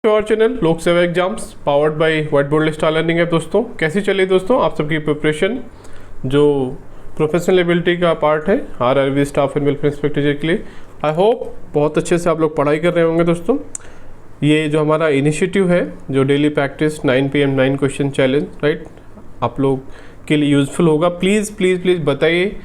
To our channel लोक सेवा exams powered by white board star learning app. दोस्तों कैसी चली दोस्तों आप सबकी प्रिपरेशन जो प्रोफेशनल एबिलिटी का पार्ट है RRB staff and welfare inspector के लिए। आई होप बहुत अच्छे से आप लोग पढ़ाई कर रहे होंगे। दोस्तों ये जो हमारा इनिशिएटिव है जो daily practice 9 PM 9 question challenge right आप लोग के लिए यूज़फुल होगा। प्लीज़ प्लीज़ प्लीज़ बताइए,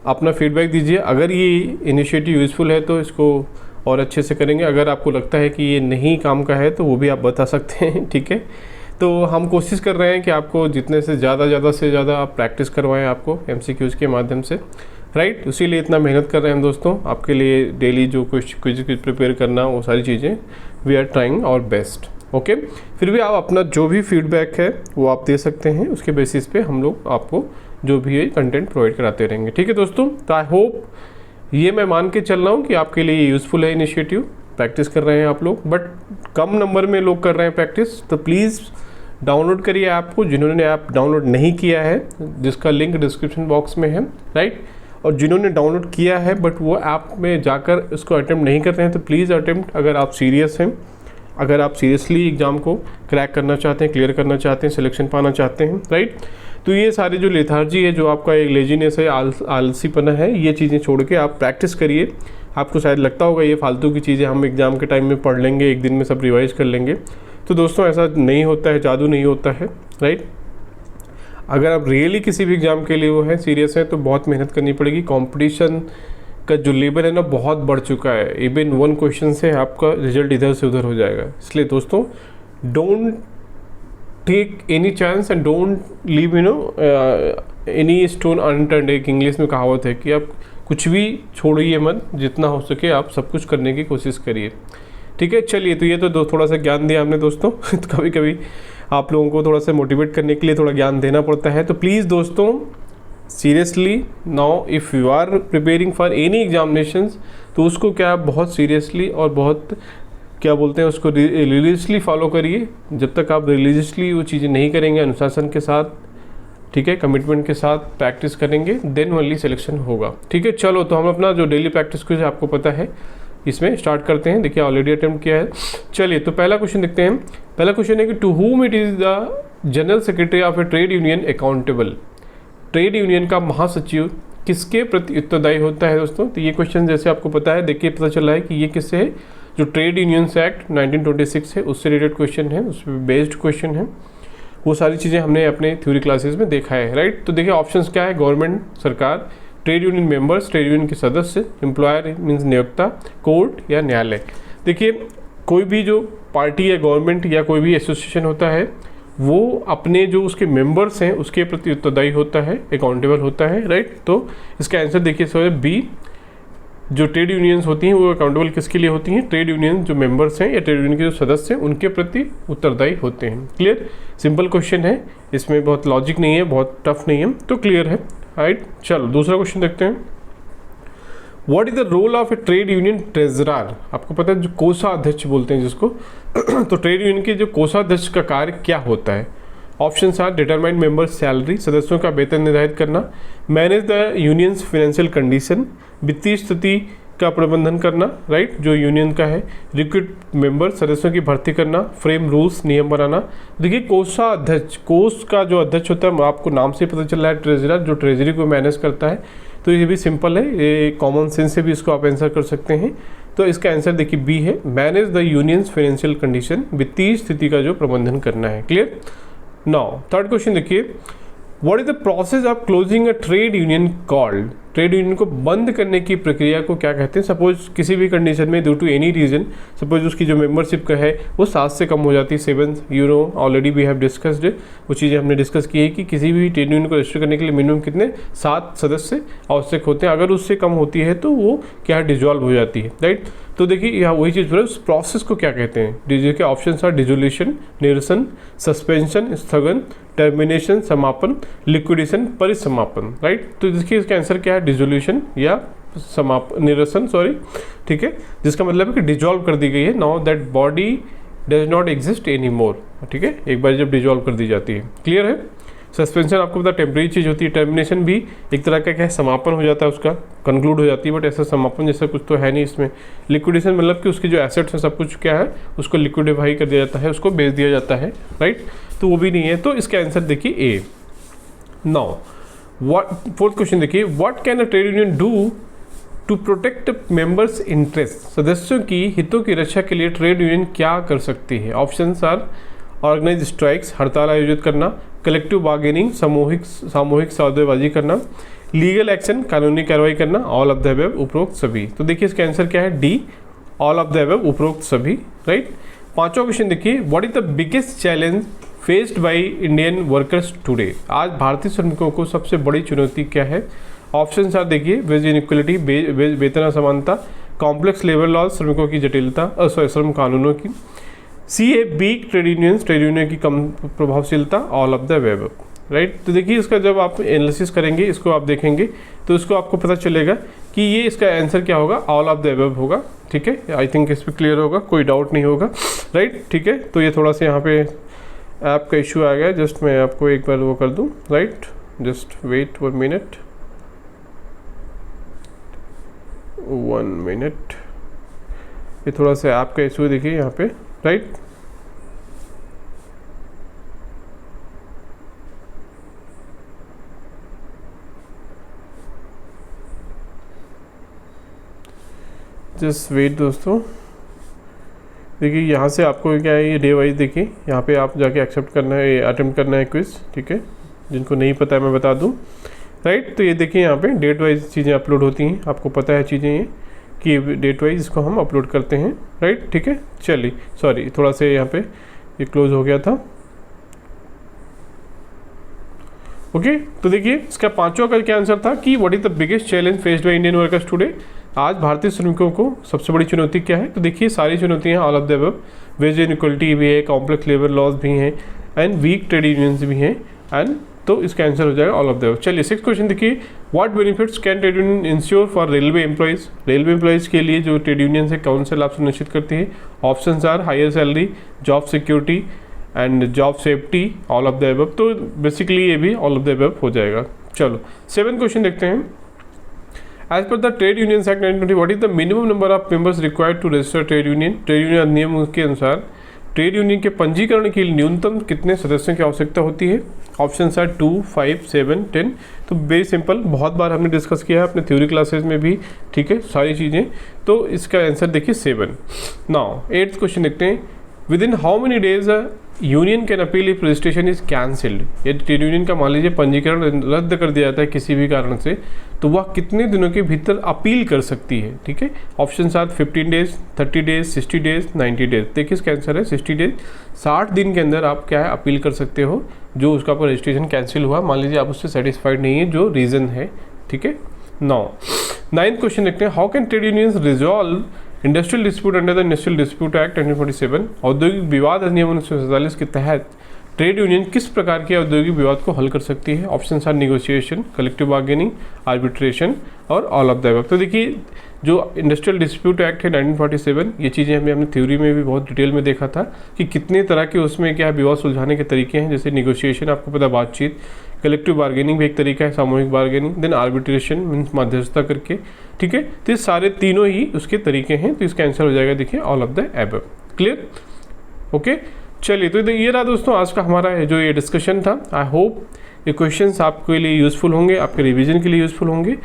अपना फीडबैक दीजिए। अगर ये इनिशिएटिव यूज़फुल है तो इसको और अच्छे से करेंगे। अगर आपको लगता है कि ये नहीं काम का है तो वो भी आप बता सकते हैं, ठीक है। तो हम कोशिश कर रहे हैं कि आपको जितने से ज़्यादा आप प्रैक्टिस करवाएं आपको MCQs के माध्यम से राइट। इसीलिए इतना मेहनत कर रहे हैं हम दोस्तों आपके लिए। डेली जो क्विज प्रिपेयर करना वो सारी चीज़ें we are trying our best. Okay, फिर भी आप अपना जो भी फीडबैक है वो आप दे सकते हैं, उसके बेसिस पे हम लोग आपको जो भी है कंटेंट प्रोवाइड कराते रहेंगे, ठीक है दोस्तों। तो आई होप ये मैं मान के चल रहा हूँ कि आपके लिए यूज़फुल है इनिशिएटिव। प्रैक्टिस कर रहे हैं आप लोग, बट कम नंबर में लोग कर रहे हैं प्रैक्टिस, तो प्लीज़ डाउनलोड करिए ऐप को। जिन्होंने ऐप डाउनलोड नहीं किया है जिसका लिंक डिस्क्रिप्शन बॉक्स में है राइट, और जिन्होंने डाउनलोड किया है बट वो ऐप में जाकर इसको अटेम्प्ट नहीं कर रहे हैं तो प्लीज़ अटेम्प्ट। अगर आप सीरियस हैं, अगर आप सीरियसली एग्ज़ाम को क्रैक करना चाहते हैं, क्लियर करना चाहते हैं, सिलेक्शन पाना चाहते हैं राइट, तो ये सारी जो लेथार्जी है, जो आपका एक लेजीनेस है, आलसीपना है, ये चीज़ें छोड़ के आप प्रैक्टिस करिए। आपको शायद लगता होगा ये फालतू की चीज़ें हम एग्ज़ाम के टाइम में पढ़ लेंगे, एक दिन में सब रिवाइज कर लेंगे, तो दोस्तों ऐसा नहीं होता है, जादू नहीं होता है राइट। अगर आप रियली किसी भी एग्ज़ाम के लिए वो है सीरियस है तो बहुत मेहनत करनी पड़ेगी। कॉम्पिटिशन का जो लेवल है ना बहुत बढ़ चुका है। इवन 1 क्वेश्चन से आपका रिजल्ट इधर से उधर हो जाएगा। इसलिए दोस्तों don't take any chance and don't leave any stone unturned. एक इंग्लिश में कहावत है कि आप कुछ भी छोड़िए मत, जितना हो सके आप सब कुछ करने की कोशिश करिए, ठीक है। चलिए, तो ये तो थोड़ा सा ज्ञान दिया हमने दोस्तों। तो कभी कभी आप लोगों को थोड़ा सा मोटिवेट करने के लिए थोड़ा ज्ञान देना पड़ता है। तो प्लीज़ दोस्तों seriously now if you are preparing for any examinations तो उसको क्या बहुत सीरियसली और बहुत क्या बोलते हैं उसको रिलीजियसली फॉलो करिए। जब तक आप रिलीजियसली वो चीज़ें नहीं करेंगे अनुशासन के साथ, ठीक है, कमिटमेंट के साथ प्रैक्टिस करेंगे, देन ओनली सिलेक्शन होगा, ठीक है। चलो, तो हम अपना जो डेली प्रैक्टिस क्विज आपको पता है इसमें स्टार्ट करते हैं। देखिए ऑलरेडी अटेम्प्ट किया है। चलिए, तो पहला क्वेश्चन देखते हैं। पहला क्वेश्चन है कि to whom it is the general secretary of a trade union accountable. Trade union का महासचिव किसके प्रति उत्तरदायी होता है दोस्तों। तो ये क्वेश्चन जैसे आपको पता है, देखिए पता चला है कि ये किससे है, जो ट्रेड यूनियंस एक्ट 1926 है उससे रिलेटेड क्वेश्चन है, उस पर बेस्ड क्वेश्चन है। वो सारी चीज़ें हमने अपने थ्योरी क्लासेस में देखा है राइट। तो देखिए ऑप्शंस क्या है, गवर्नमेंट सरकार, trade union members, trade union के सदस्य, एम्प्लॉयर मीन्स नियोक्ता, कोर्ट या न्यायालय। देखिए कोई भी जो पार्टी या गवर्नमेंट या कोई भी एसोसिएशन होता है वो अपने जो उसके मेंबर्स हैं उसके प्रति उत्तरदायी होता है, अकाउंटेबल होता है राइट। तो इसका आंसर देखिए सर बी, जो ट्रेड यूनियंस होती हैं वो अकाउंटेबल किसके लिए होती हैं, ट्रेड यूनियन जो मेंबर्स हैं या ट्रेड यूनियन के जो सदस्य हैं उनके प्रति उत्तरदायी होते हैं। क्लियर, सिंपल क्वेश्चन है, इसमें बहुत लॉजिक नहीं है, बहुत टफ नहीं है, तो क्लियर है राइट। चलो दूसरा क्वेश्चन देखते हैं। What is the role of a trade union treasurer. आपको पता है जो कोषाध्यक्ष बोलते हैं जिसको, तो ट्रेड यूनियन के जो कोषाध्यक्ष का कार्य क्या होता है। Option are determine members salary, सदस्यों का वेतन निर्धारित करना, manage the unions financial condition, वित्तीय स्थिति का प्रबंधन करना राइट जो यूनियन का है, रिक्रूट मेंबर, सदस्यों की भर्ती करना, फ्रेम रूल्स नियम बनाना। देखिए कोषाध्यक्ष, कोष का जो अध्यक्ष होता है आपको नाम से पता चल रहा है ट्रेजरर, जो ट्रेजरी को मैनेज करता है। तो ये भी सिंपल है, ये कॉमन सेंस से भी इसको आप आंसर कर सकते हैं। तो इसका आंसर देखिए बी है, manage the unions financial condition, वित्तीय स्थिति का जो प्रबंधन करना है। क्लियर। नाउ थर्ड क्वेश्चन देखिए, what is the process of closing a trade union called. Trade union को बंद करने की प्रक्रिया को क्या कहते हैं। सपोज किसी भी कंडीशन में due to any reason, suppose उसकी जो मेंबरशिप का है वो 7 से कम हो जाती है, 7 ऑलरेडी वी हैव डिस्कस्ड, वो चीज़ें हमने डिस्कस की है कि किसी भी ट्रेड यूनियन को रजिस्टर करने के लिए मिनिमम कितने 7 सदस्य आवश्यक होते हैं। अगर उससे कम होती है तो वो क्या डिजॉल्व हो जाती है राइट। तो देखिए यहाँ वही चीज़ उस प्रोसेस को क्या कहते हैं। जिसके ऑप्शन आर डिजोल्यूशन, निरसन, सस्पेंशन, स्थगन, टर्मिनेशन समापन, लिक्विडेशन, परिसमापन राइट। तो देखिए इसका आंसर क्या है, डिजोल्यूशन या निरसन, सॉरी, ठीक है, जिसका मतलब है कि डिजॉल्व कर दी गई है। Now that body does not exist any more, ठीक है, एक बार जब डिजॉल्व कर दी जाती है। क्लियर है। सस्पेंशन आपको पता टेम्परेरी चीज़ होती है, टर्मिनेशन भी एक तरह का क्या है, समापन हो जाता है, उसका कंक्लूड हो जाती है, बट ऐसा समापन जैसा कुछ तो है नहीं इसमें। लिक्विडेशन मतलब कि उसके जो एसेट्स हैं सब कुछ क्या है, उसको लिक्विडिफाई कर दिया जाता है, उसको बेच दिया जाता है, राइट। तो वो भी नहीं है, तो इसका आंसर देखिए ए। नाउ फोर्थ क्वेश्चन देखिए, what can a trade union do to protect members interest. सदस्यों की हितों की रक्षा के लिए ट्रेड यूनियन क्या कर सकती है। ऑप्शंस आर ऑर्गेनाइज स्ट्राइक्स, हड़ताल आयोजित करना, कलेक्टिव बार्गेनिंग, सामूहिक सौदेबाजी करना, लीगल एक्शन, कानूनी कार्रवाई करना, ऑल ऑफ द अबव, उपरोक्त सभी। तो देखिए इसका आंसर क्या है, D, all of the above, उपरोक्त सभी, राइट। पांचवा क्वेश्चन देखिए, what is the biggest challenge faced by Indian workers today. आज भारतीय श्रमिकों को सबसे बड़ी चुनौती क्या है। ऑप्शंस आर देखिए, वेज इनइक्वलिटी, वेतन असमानता, कॉम्प्लेक्स लेबर लॉज, श्रमिकों की जटिलता, श्रम कानूनों की, सी ए वीक ट्रेड यूनियन की कम प्रभावशीलता, all of the above, right. तो देखिए इसका जब आप एनालिसिस करेंगे, इसको आप देखेंगे तो इसको आपको पता चलेगा कि ये इसका आंसर क्या होगा, ऑल ऑफ द अबव होगा, ठीक है। आई थिंक इस पर क्लियर होगा, कोई डाउट नहीं होगा, राइट, ठीक है। तो ये थोड़ा सा यहाँ पे ऐप का इशू आ गया, जस्ट मैं आपको एक बार वो कर दूँ, right, just wait 1 minute, 1 minute, ये थोड़ा सा ऐप का इशू देखिए यहाँ पे, राइट। जस्ट वेट दोस्तों, देखिए यहाँ से आपको क्या है, ये डे वाइज देखिए, यहाँ पे आप जाके एक्सेप्ट करना है, अटेम्प्ट करना है क्विज, ठीक है। जिनको नहीं पता है मैं बता दूँ, राइट। तो ये देखिए यहाँ पे डेट वाइज चीज़ें अपलोड होती हैं, आपको पता है चीज़ें ये कि डेट वाइज इसको हम अपलोड करते हैं, राइट, ठीक है। चलिए सॉरी, थोड़ा सा यहाँ पे ये क्लोज हो गया था, ओके। तो देखिए इसका पांचवा का क्या आंसर था कि what is the biggest challenge faced by Indian workers today. आज भारतीय श्रमिकों को सबसे बड़ी चुनौती क्या है। तो देखिए सारी चुनौतियाँ all of the above, wage inequality भी है, कॉम्प्लेक्स लेबर लॉज भी हैं, एंड वीक ट्रेड यूनियंस भी हैं, एंड तो इसका आंसर हो जाएगा ऑल ऑफ द अबव। चलिए सिक्स्थ क्वेश्चन देखिए, what benefits can trade union ensure for railway employees. Railway employees के लिए जो ट्रेड यूनियन है कौन से लाभ सुनिश्चित करती है। Options are higher salary, job security and job safety, all of the above. तो बेसिकली ये भी ऑल ऑफ द अबव हो जाएगा। चलो 7th क्वेश्चन देखते हैं, as per the trade unions act 1920 what is the minimum number of members required to register trade union. Trade union अधिनियम के अनुसार ट्रेड यूनियन के पंजीकरण के लिए न्यूनतम कितने सदस्यों की आवश्यकता होती है। Option are 2, 5, 7, 10। तो वेरी सिंपल, बहुत बार हमने डिस्कस किया है अपने थ्योरी क्लासेस में भी, ठीक है, सारी चीज़ें। तो इसका आंसर देखिए 7। नाउ 8th क्वेश्चन देखते हैं, with in how many days union can appeal if registration is cancelled. यदि ट्रेड यूनियन का मान लीजिए पंजीकरण रद्द कर दिया जाता है किसी भी कारण से, तो वह कितने दिनों के भीतर अपील कर सकती है, ठीक है। Option are 15 days, 30 days, 60 days, 90 days. देखिए इसका आंसर है 60 डेज। 60 दिन के अंदर आप क्या है अपील कर सकते हो, जो उसका पर रजिस्ट्रेशन कैंसिल हुआ, मान लीजिए आप उससे सेटिस्फाइड नहीं है, जो रीज़न है, ठीक है। 9th क्वेश्चन देखते हैं, how can trade unions resolve industrial dispute under the industrial dispute act 1947। औद्योगिक विवाद अधिनियम 1947 के तहत ट्रेड यूनियन किस प्रकार के औद्योगिक विवाद को हल कर सकती है। Option are negotiation, collective bargaining, arbitration और ऑल ऑफ द अबव। तो देखिए जो इंडस्ट्रियल डिस्प्यूट एक्ट है 1947, ये चीज़ें हमने थ्योरी में भी बहुत डिटेल में देखा था कि कितने तरह के उसमें क्या विवाद सुलझाने के तरीके हैं। जैसे निगोशिएशन आपको पता, बातचीत, कलेक्टिव बार्गेनिंग भी एक तरीका है, सामूहिक बार्गेनिंग, देन आर्बिट्रेशन मीन्स मध्यस्थता करके, ठीक है। तो ये सारे तीनों ही उसके तरीके हैं। तो इसका आंसर हो जाएगा देखिए all of the above. Clear, okay. चलिए तो ये रहा दोस्तों आज का हमारा जो ये डिस्कशन था। आई होप ये क्वेश्चंस आपके लिए यूज़फुल होंगे, आपके रिवीजन के लिए यूज़फुल होंगे,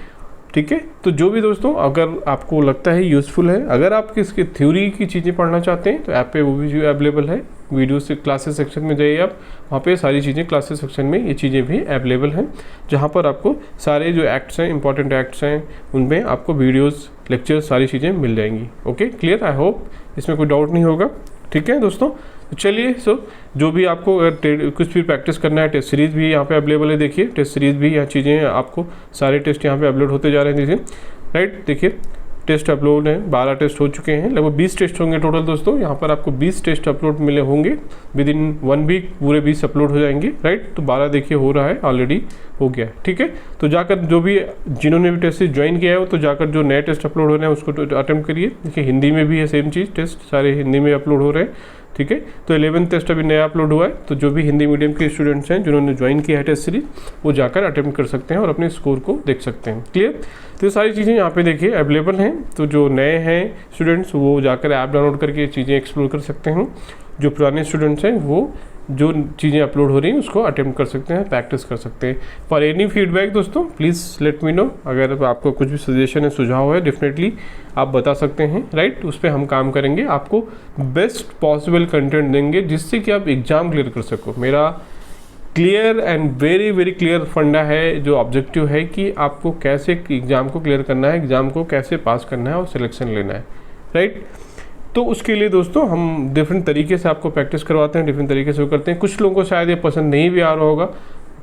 ठीक है। तो जो भी दोस्तों अगर आपको लगता है यूज़फुल है, अगर आप किसके थ्योरी की चीज़ें पढ़ना चाहते हैं तो ऐप पे वो भी अवेलेबल है। वीडियो से क्लासेस सेक्शन में जाइए आप, वहाँ पे सारी चीज़ें क्लासेस सेक्शन में ये चीज़ें भी अवेलेबल हैं, जहाँ पर आपको सारे जो एक्ट्स हैं, इंपॉर्टेंट एक्ट्स हैं, उनमें आपको वीडियोस, लेक्चर्स, सारी चीज़ें मिल जाएंगी। Okay, clear. आई होप इसमें कोई डाउट नहीं होगा, ठीक है दोस्तों। तो चलिए, जो भी आपको कुछ भी प्रैक्टिस करना है, टेस्ट सीरीज़ भी यहाँ पे अवेलेबल है। देखिए टेस्ट सीरीज़ भी, यहाँ चीज़ें आपको सारे टेस्ट यहाँ पे अपलोड होते जा रहे हैं। देखिए राइट, देखिए टेस्ट अपलोड हैं, 12 टेस्ट हो चुके हैं, लगभग 20 टेस्ट होंगे टोटल दोस्तों। यहाँ पर आपको 20 टेस्ट अपलोड मिले होंगे, विद इन 1 वीक पूरे 20 अपलोड हो जाएंगे, राइट। तो 12 देखिए हो रहा है, ऑलरेडी हो गया, ठीक है। तो जाकर जो भी जिन्होंने भी टेस्ट ज्वाइन किया है वो तो जाकर जो नए टेस्ट अपलोड हो रहे हैं उसको अटेम्प्ट करिए। देखिए हिंदी में भी है सेम चीज़, टेस्ट सारे हिंदी में अपलोड हो रहे हैं, ठीक है। तो 11th टेस्ट अभी नया अपलोड हुआ है, तो जो भी हिंदी मीडियम के स्टूडेंट्स हैं जिन्होंने ज्वाइन किया है टेस्ट सीरीज, वो जाकर अटेम्प्ट कर सकते हैं और अपने स्कोर को देख सकते हैं। क्लियर। तो ये सारी चीज़ें यहाँ पे देखिए अवेलेबल हैं। तो जो नए हैं स्टूडेंट्स वो जाकर ऐप डाउनलोड करके चीज़ें एक्सप्लोर कर सकते हैं। जो पुराने स्टूडेंट्स हैं वो जो चीज़ें अपलोड हो रही हैं उसको अटेम्प्ट कर सकते हैं, प्रैक्टिस कर सकते हैं। फॉर एनी फीडबैक दोस्तों प्लीज़ लेट मी नो। अगर आपको कुछ भी सजेशन है, सुझाव है, डेफिनेटली आप बता सकते हैं, राइट। उस पर हम काम करेंगे, आपको बेस्ट पॉसिबल कंटेंट देंगे जिससे कि आप एग्ज़ाम क्लियर कर सको। मेरा clear and very very clear फंडा है, जो ऑब्जेक्टिव है कि आपको कैसे एग्ज़ाम को क्लियर करना है, एग्ज़ाम को कैसे पास करना है और सिलेक्शन लेना है, राइट। तो उसके लिए दोस्तों हम डिफरेंट तरीके से आपको प्रैक्टिस करवाते हैं, डिफरेंट तरीके से वो करते हैं। कुछ लोगों को शायद ये पसंद नहीं भी आ रहा होगा,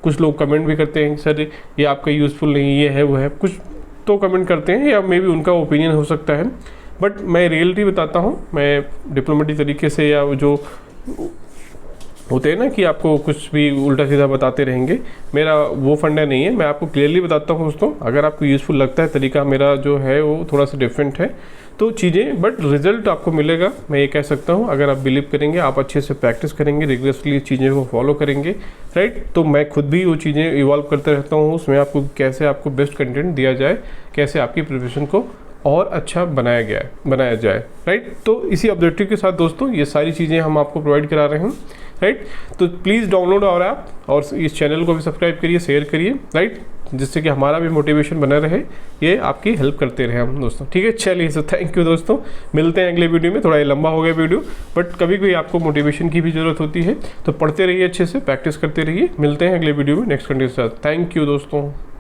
कुछ लोग कमेंट भी करते हैं सर ये आपका यूज़फुल नहीं, ये है वो है, कुछ तो कमेंट करते हैं या मे बी उनका ओपिनियन हो सकता है। बट मैं रियलिटी बताता हूँ, मैं डिप्लोमेटिक तरीके से या जो होते हैं ना कि आपको कुछ भी उल्टा सीधा बताते रहेंगे, मेरा वो फंडा नहीं है। मैं आपको क्लियरली बताता हूँ दोस्तों, अगर आपको यूज़फुल लगता है तरीका मेरा जो है वो थोड़ा सा डिफरेंट है तो चीज़ें, बट रिजल्ट आपको मिलेगा, मैं ये कह सकता हूँ। अगर आप बिलीव करेंगे, आप अच्छे से प्रैक्टिस करेंगे, रिगुलसली चीज़ें को फॉलो करेंगे, राइट। तो मैं खुद भी वो चीज़ें इवॉल्व करते रहता हूँ, उसमें आपको कैसे आपको बेस्ट कंटेंट दिया जाए, कैसे आपकी प्रिपरेशन को और अच्छा बनाया जाए, राइट। तो इसी ऑब्जेक्टिव के साथ दोस्तों ये सारी चीज़ें हम आपको प्रोवाइड करा रहे हैं, राइट। तो प्लीज़ डाउनलोड आवर ऐप और इस चैनल को भी सब्सक्राइब करिए, शेयर करिए, राइट, जिससे कि हमारा भी मोटिवेशन बना रहे, ये आपकी हेल्प करते रहे हम दोस्तों, ठीक है। चलिए, सो थैंक यू दोस्तों, मिलते हैं अगले वीडियो में। थोड़ा ये लंबा हो गया वीडियो, बट कभी कभी आपको मोटिवेशन की भी ज़रूरत होती है, तो पढ़ते रहिए, अच्छे से प्रैक्टिस करते रहिए। मिलते हैं अगले वीडियो में नेक्स्ट कंटेंट के साथ। थैंक यू दोस्तों।